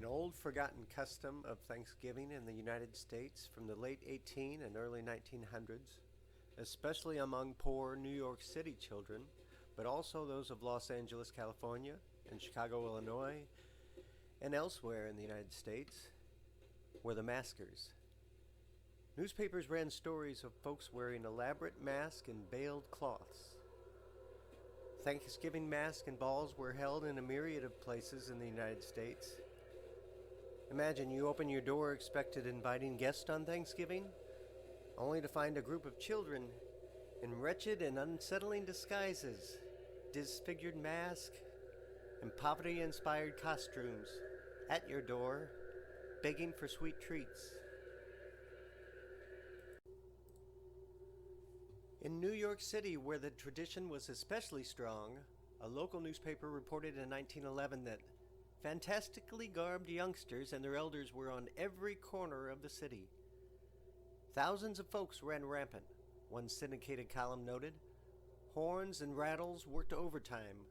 An old forgotten custom of Thanksgiving in the United States from the late 18 and early 1900s, especially among poor New York City children, but also those of Los Angeles, California, and Chicago, Illinois, and elsewhere in the United States, were the maskers. Newspapers ran stories of folks wearing elaborate masks and veiled cloths. Thanksgiving masks and balls were held in a myriad of places in the United States. Imagine you open your door expected inviting guests on Thanksgiving, only to find a group of children in wretched and unsettling disguises, disfigured masks, and poverty-inspired costumes at your door, begging for sweet treats. In New York City, where the tradition was especially strong, a local newspaper reported in 1911 that fantastically garbed youngsters and their elders were on every corner of the city. Thousands of folks ran rampant, one syndicated column noted. Horns and rattles worked overtime.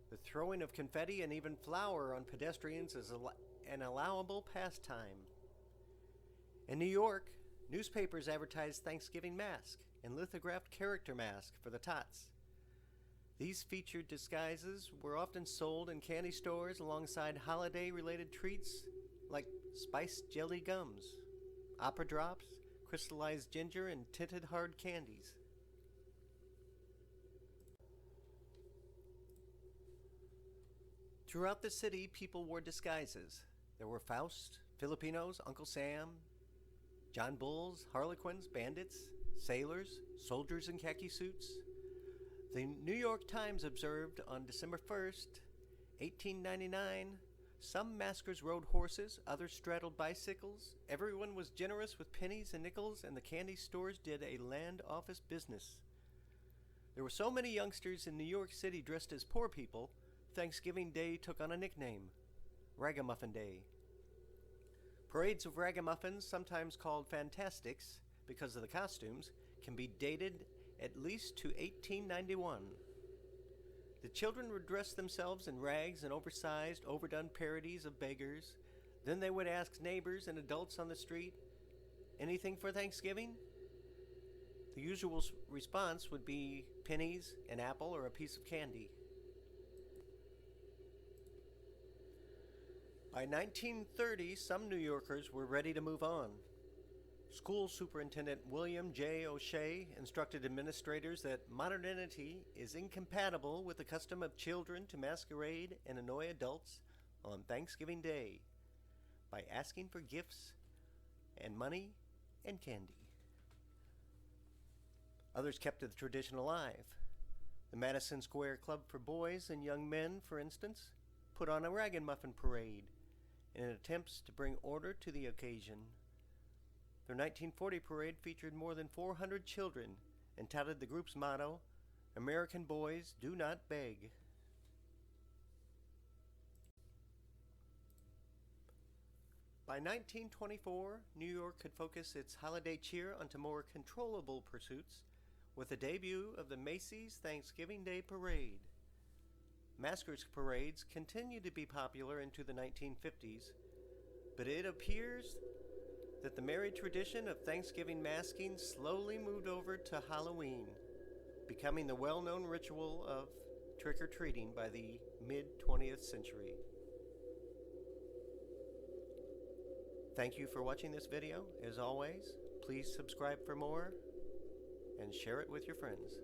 The throwing of confetti and even flour on pedestrians is an allowable pastime. In New York, newspapers advertised Thanksgiving mask and lithographed character mask for the tots. These featured disguises were often sold in candy stores alongside holiday-related treats like spiced jelly gums, opera drops, crystallized ginger, and tinted hard candies. Throughout the city, people wore disguises. There were Faust, Filipinos, Uncle Sam, John Bulls, Harlequins, bandits, sailors, soldiers in khaki suits. The New York Times observed on December 1st, 1899, some maskers rode horses, others straddled bicycles. Everyone was generous with pennies and nickels, and the candy stores did a land office business. There were so many youngsters in New York City dressed as poor people, Thanksgiving Day took on a nickname, Ragamuffin Day. Parades of ragamuffins, sometimes called fantastics because of the costumes, can be dated at least to 1891. The children would dress themselves in rags and oversized, overdone parodies of beggars. Then they would ask neighbors and adults on the street, "Anything for Thanksgiving?" The usual response would be pennies, an apple, or a piece of candy. By 1930, some New Yorkers were ready to move on. School Superintendent William J. O'Shea instructed administrators that modernity is incompatible with the custom of children to masquerade and annoy adults on Thanksgiving Day by asking for gifts and money and candy. Others kept the tradition alive. The Madison Square Club for Boys and Young Men, for instance, put on a ragamuffin parade in attempts to bring order to the occasion. Their 1940 parade featured more than 400 children and touted the group's motto, "American boys do not beg." By 1924, New York could focus its holiday cheer onto more controllable pursuits with the debut of the Macy's Thanksgiving Day Parade. Maskers parades continued to be popular into the 1950s, but it appears that the merry tradition of Thanksgiving masking slowly moved over to Halloween, becoming the well-known ritual of trick-or-treating by the mid-20th century. Thank you for watching this video. As always, please subscribe for more and share it with your friends.